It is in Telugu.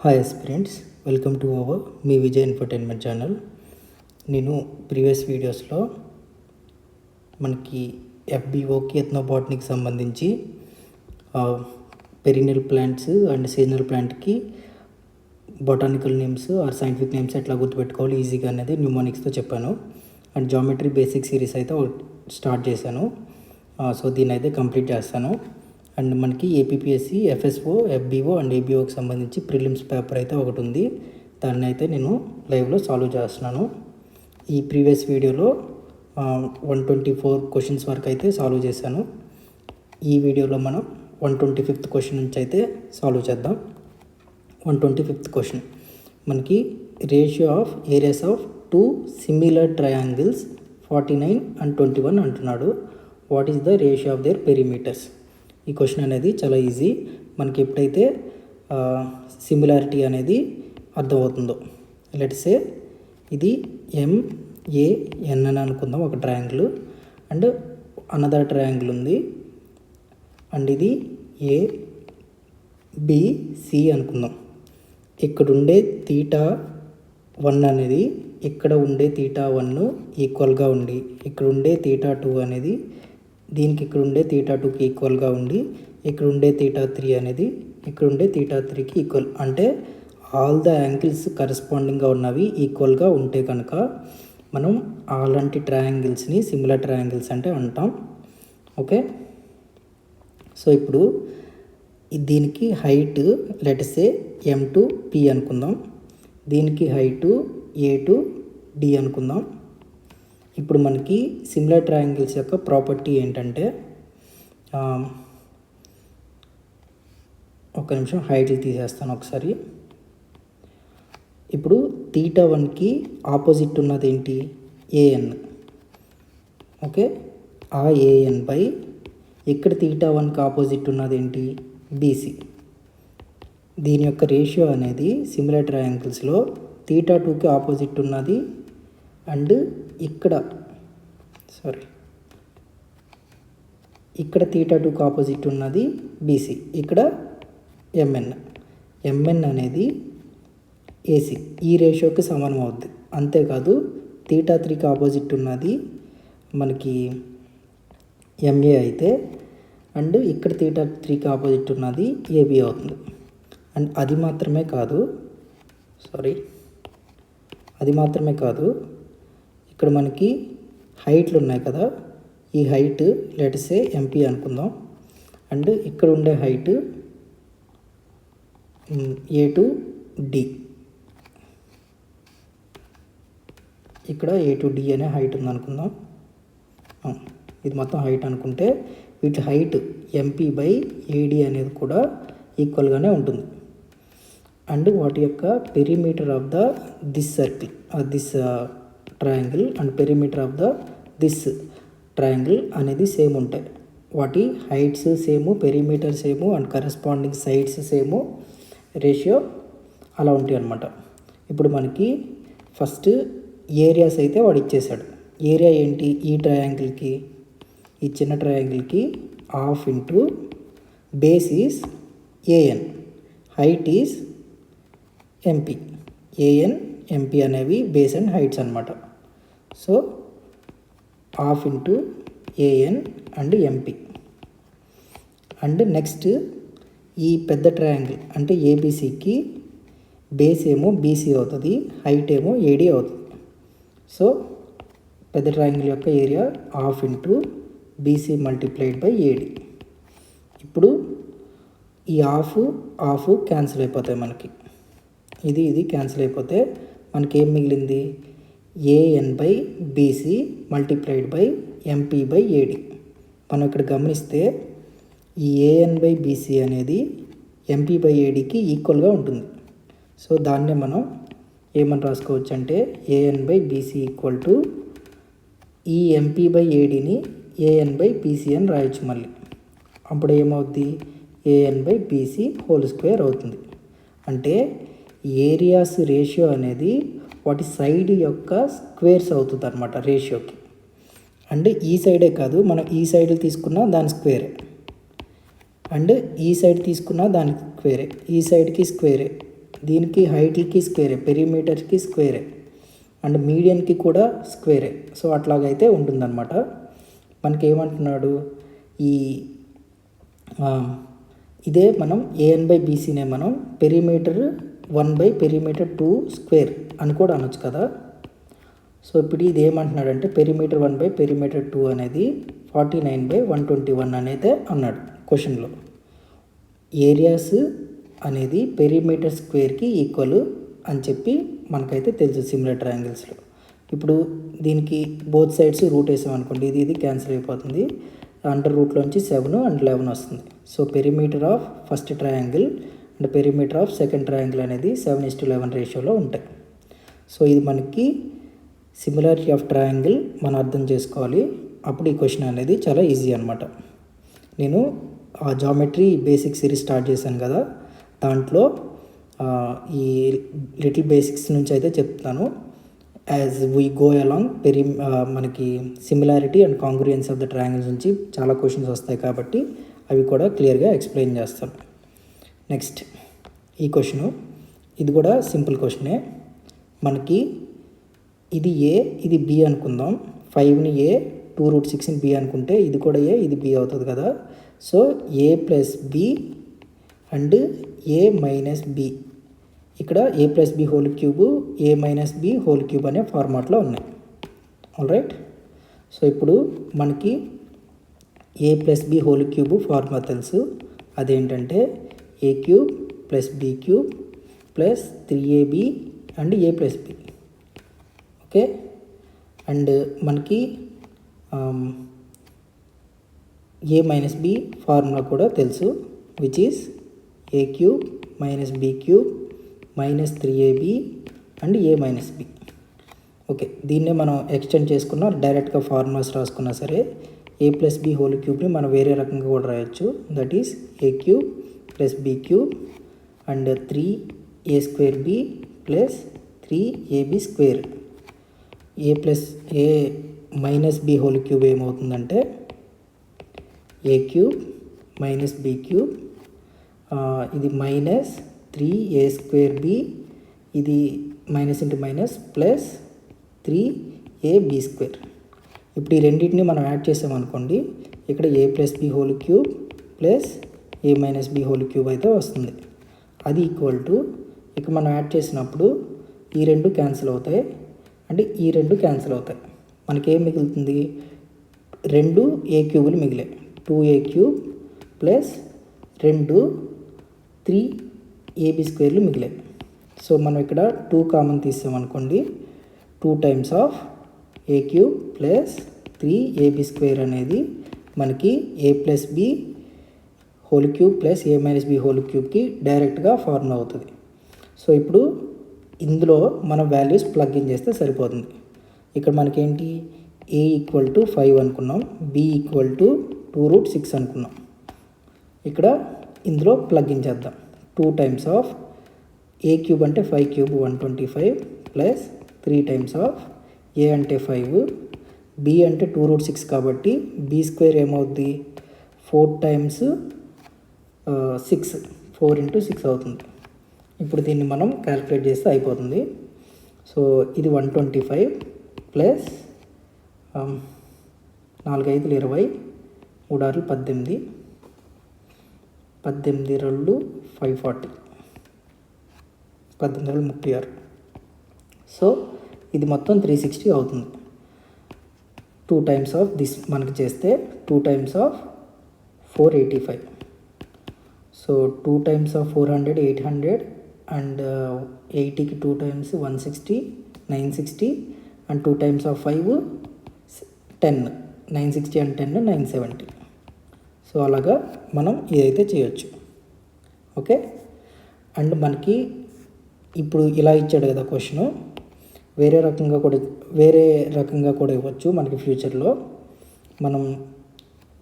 Hi aspirants, welcome to our me Vijay infotainment channel. నేను ప్రీవియస్ వీడియోస్లో మనకి ఎఫ్బిఓకి ఎథ్నోబాటనీకి సంబంధించి పెరినియల్ ప్లాంట్స్ అండ్ సీజనల్ ప్లాంట్కి botanical names are scientific names ఎట్లా గుర్తుపెట్టుకోవాలి ఈజీగా అనేది న్యూమోనిక్స్తో చెప్పాను. అండ్ జామెట్రీ బేసిక్ సిరీస్ అయితే స్టార్ట్ చేశాను. సో దీన్ని అయితే కంప్లీట్ చేస్తాను. అండ్ మనకి ఏపీపీఎస్సి, ఎఫ్ఎస్ఓ, ఎఫ్బిఓ అండ్ ఏబిఓకి సంబంధించి ప్రిలిమ్స్ పేపర్ అయితే ఒకటి ఉంది. దాన్ని అయితే నేను లైవ్లో సాల్వ్ చేస్తున్నాను. ఈ ప్రీవియస్ వీడియోలో 124 క్వశ్చన్స్ వరకు అయితే సాల్వ్ చేశాను. ఈ వీడియోలో మనం 125th క్వశ్చన్ నుంచి అయితే సాల్వ్ చేద్దాం. 125th క్వశ్చన్ మనకి ratio of areas of two similar triangles 49 and 21 అంటున్నాడు. What is the ratio of their perimeters? ఈ క్వశ్చన్ అనేది చాలా ఈజీ. మనకి ఎప్పుడైతే సిమిలారిటీ అర్థమవుతుందో, లెట్స్ సే ఇది MAN అని అనుకుందాం, ఒక ట్రయాంగిల్. అండ్ అనదర్ ట్రయాంగిల్ ఉంది అండ్ ఇది ABC అనుకుందాం. ఇక్కడ ఉండే θ1 అనేది ఇక్కడ ఉండే θ1 ఈక్వల్గా ఉండి, ఇక్కడ ఉండే θ2 అనేది దీనికి ఇక్కడ ఉండే θ2కి ఈక్వల్గా ఉండి, ఇక్కడ ఉండే θ3 అనేది ఇక్కడ ఉండే θ3కి ఈక్వల్. అంటే ఆల్ ద యాంగిల్స్ కరెస్పాండింగ్గా ఉన్నవి ఈక్వల్గా ఉంటే కనుక మనం అలాంటి ట్రయాంగిల్స్ని సిమిలర్ ట్రయాంగిల్స్ అంటే అంటాం. ఓకే, సో ఇప్పుడు దీనికి height let's say M to P అనుకుందాం, దీనికి హైట్ A to D అనుకుందాం. ఇప్పుడు మనకి సిమిలర్ ట్రయాంగిల్స్ యొక్క ప్రాపర్టీ ఏంటంటే, ఒక నిమిషం హైట్లు తీసేస్తాను ఒకసారి. ఇప్పుడు θ1కి ఆపోజిట్ ఉన్నది ఏంటి? AN. ఓకే, ఆ AN బై ఇక్కడ θ1కి ఆపోజిట్ ఉన్నది ఏంటి? BC. దీని యొక్క రేషియో అనేది సిమిలర్ ట్రయాంగిల్స్లో θ2కి ఆపోజిట్ ఉన్నది అండ్ ఇక్కడ θ2కి ఆపోజిట్ ఉన్నది BC, ఇక్కడ MN అనేది AC. ఈ రేషియోకి సమానం అవుద్ది. అంతేకాదు θ3కి ఆపోజిట్ ఉన్నది మనకి MA అయితే అండ్ ఇక్కడ θ3కి ఆపోజిట్ ఉన్నది AB అవుతుంది. అండ్ అది మాత్రమే కాదు ఇక్కడ మనకి హైట్లు ఉన్నాయి కదా, ఈ హైట్ లెట్స్ సే MP అనుకుందాం. అండ్ ఇక్కడ ఉండే హైట్ A to D, ఇక్కడ A to D అనే హైట్ ఉంది అనుకుందాం. ఇది మొత్తం హైట్ అనుకుంటే వీటి హైట్ MP బై AD అనేది కూడా ఈక్వల్గానే ఉంటుంది. అండ్ వాటి యొక్క perimeter of this circle this triangle and perimeter of this triangle అనేది సేమ్ ఉంటాయి. వాటి heights same, perimeter same and corresponding sides same, ratio అలా ఉంటాయి అన్నమాట. ఇప్పుడు మనకి ఫస్ట్ ఏరియాస్ అయితే వాడు ఇచ్చేసాడు. ఏరియా ఏంటి? ఈ ట్రయాంగిల్కి, ఈ చిన్న ట్రయాంగిల్కి ½ into base is AN, height is MP. AN, MP అనేవి బేస్ అండ్ హైట్స్ అనమాట. So ½ into AN and MP. And next ఈ పెద్ద ట్రయాంగిల్ అంటే ABCకి బేస్ ఏమో BC అవుతుంది, హైట్ ఏమో AD అవుతుంది. సో పెద్ద ట్రయాంగిల్ యొక్క area ½ into BC multiplied by AD. ఇప్పుడు ఈ హాఫ్ క్యాన్సిల్ అయిపోతాయి మనకి. ఇది క్యాన్సిల్ అయిపోతే మనకి ఏం మిగిలింది? AN by BC multiplied by MP by AD. మనం ఇక్కడ గమనిస్తే ఈ AN బై BC అనేది MP బై ADకి ఈక్వల్గా ఉంటుంది. సో దాన్నే మనం ఏమని రాసుకోవచ్చు అంటే AN by BC equal to ఈ MP బై ADని AN బై BC అని రాయొచ్చు మళ్ళీ. అప్పుడు ఏమవుద్ది? AN by BC whole square అవుతుంది. అంటే ఏరియాస్ రేషియో అనేది వాటి సైడ్ యొక్క స్క్వేర్స్ అవుతుంది అనమాట రేషియోకి. అండ్ ఈ సైడే కాదు, మనం ఈ సైడ్ తీసుకున్న దాని స్క్వేరే అండ్ ఈ సైడ్ తీసుకున్న దానికి స్క్వేరే, ఈ సైడ్కి స్క్వేరే, దీనికి హైట్కి స్క్వేరే, పెరిమీటర్కి స్క్వేరే, అండ్ మీడియన్కి కూడా స్క్వేరే. సో అట్లాగైతే ఉంటుందన్నమాట. మనకి ఏమంటున్నాడు, ఈ ఇదే మనం AN/BCనే మనం పెరిమీటర్ 1/పెరిమీటర్ 2 స్క్వేర్ అని కూడా అనొచ్చు కదా. సో ఇప్పుడు ఇది ఏమంటున్నాడంటే పెరిమీటర్ 1/పెరిమీటర్ 2 అనేది 49/121 అనేది అన్నాడు క్వశ్చన్లో. ఏరియాస్ అనేది పెరిమీటర్ స్క్వేర్కి ఈక్వల్ అని చెప్పి మనకైతే తెలుసు సిమిలర్ ట్రయాంగిల్స్లో. ఇప్పుడు దీనికి బోత్ సైడ్స్ రూట్ వేసామనుకోండి, ఇది క్యాన్సిల్ అయిపోతుంది. అండర్ రూట్లోంచి 7 అండ్ 11 వస్తుంది. So perimeter of first triangle and perimeter of second triangle అనేది 7:11 రేషియోలో ఉంటాయి. సో ఇది మనకి సిమిలారిటీ ఆఫ్ ట్రయాంగిల్ మనం అర్థం చేసుకోవాలి. అప్పుడు ఈ క్వశ్చన్ అనేది చాలా ఈజీ అనమాట. నేను ఆ జామెట్రీ బేసిక్ సిరీస్ స్టార్ట్ చేశాను కదా, దాంట్లో ఈ లిటిల్ బేసిక్స్ నుంచి అయితే చెప్తాను. యాజ్ వీ గో అలాంగ్ మనకి similarity and congruence of the triangles నుంచి చాలా క్వశ్చన్స్ వస్తాయి కాబట్టి అవి కూడా క్లియర్గా ఎక్స్ప్లెయిన్ చేస్తాను. నెక్స్ట్ ఈ క్వశ్చను, ఇది కూడా సింపుల్ క్వశ్చనే. మనకి ఇది ఏ, ఇది బి అనుకుందాం. 5ని ఏ, 2√6ని బి అనుకుంటే ఇది కూడా ఏ, ఇది బి అవుతుంది కదా. సో a+b అండ్ a-b, ఇక్కడ a+b whole cube, a-b whole cube అనే ఫార్మాట్లో ఉన్నాయి. All right. సో ఇప్పుడు మనకి a+b హోల్ క్యూబ్ ఫార్ములా తెలుసు. అదేంటంటే a³ + b³ + 3ab and a+b. Okay. And మనకి a-b ఫార్ములా కూడా తెలుసు, which is a³ - b³ - 3ab and a-b. Okay, దీన్నే మనం ఎక్స్టెండ్ చేసుకున్నా, డైరెక్ట్గా ఫార్ములాస్ రాసుకున్నా సరే a+b హోల్ క్యూబ్ని మనం వేరే రకంగా కూడా రాయొచ్చు. That is a³ + b³ and 3a² + 3ab². a+b whole cube ఏమవుతుందంటే a³ - b³, ఇది -3a²b, ఇది minus into minus plus 3ab². ఇప్పుడు ఈ రెండింటిని మనం యాడ్ చేసామనుకోండి, ఇక్కడ a+b whole cube plus a-b whole cube అయితే వస్తుంది. అది ఈక్వల్ టు, ఇక్కడ మనం యాడ్ చేసినప్పుడు ఈ రెండు క్యాన్సిల్ అవుతాయి అంటే ఈ రెండు క్యాన్సిల్ అవుతాయి. మనకేం మిగులుతుంది, 2 a³ మిగిలాయి. 2a³ ప్లస్ 2 3ab² మిగిలాయి. సో మనం ఇక్కడ 2 కామన్ తీసామనుకోండి, 2 times of a³ plus 3ab² అనేది మనకి a+b whole cube plus a-b whole క్యూబ్కి డైరెక్ట్గా ఫార్ములా అవుతుంది. సో ఇప్పుడు ఇందులో మనం వాల్యూస్ ప్లగ్ ఇన్ చేస్తే సరిపోతుంది. ఇక్కడ మనకేంటి, a = 5 అనుకున్నాం, b = 2√6 అనుకున్నాం. ఇక్కడ ఇందులో ప్లగ్ ఇన్ చేద్దాం. 2 టైమ్స్ ఆఫ్ a³ అంటే 5³ 125 ప్లస్ 3 టైమ్స్ ఆఫ్ a అంటే 5, b అంటే 2√6 కాబట్టి b² ఏమవుద్ది, 4 టైమ్స్ 6, 4 × 6 అవుతుంది. ఇప్పుడు దీన్ని మనం క్యాలిక్యులేట్ చేస్తే అయిపోతుంది. సో ఇది 125 ప్లస్ 4 × 5 = 20, 3 × 6 = 18, 18 × 2 = 540, 18 × 36. సో ఇది మొత్తం 360 అవుతుంది. 2 టైమ్స్ ఆఫ్ దిస్ మనకి చేస్తే 2 times of 485. So 2 times of 400 800 and 80కి 2 times 160 960 and 2 times of 5 10, 960 and 10 970. So అలాగా మనం ఇదైతే చేయొచ్చు. ఓకే. అండ్ మనకి ఇప్పుడు ఇలా ఇచ్చాడు కదా క్వశ్చను, వేరే రకంగా కూడా ఇవ్వచ్చు మనకి ఫ్యూచర్లో. మనం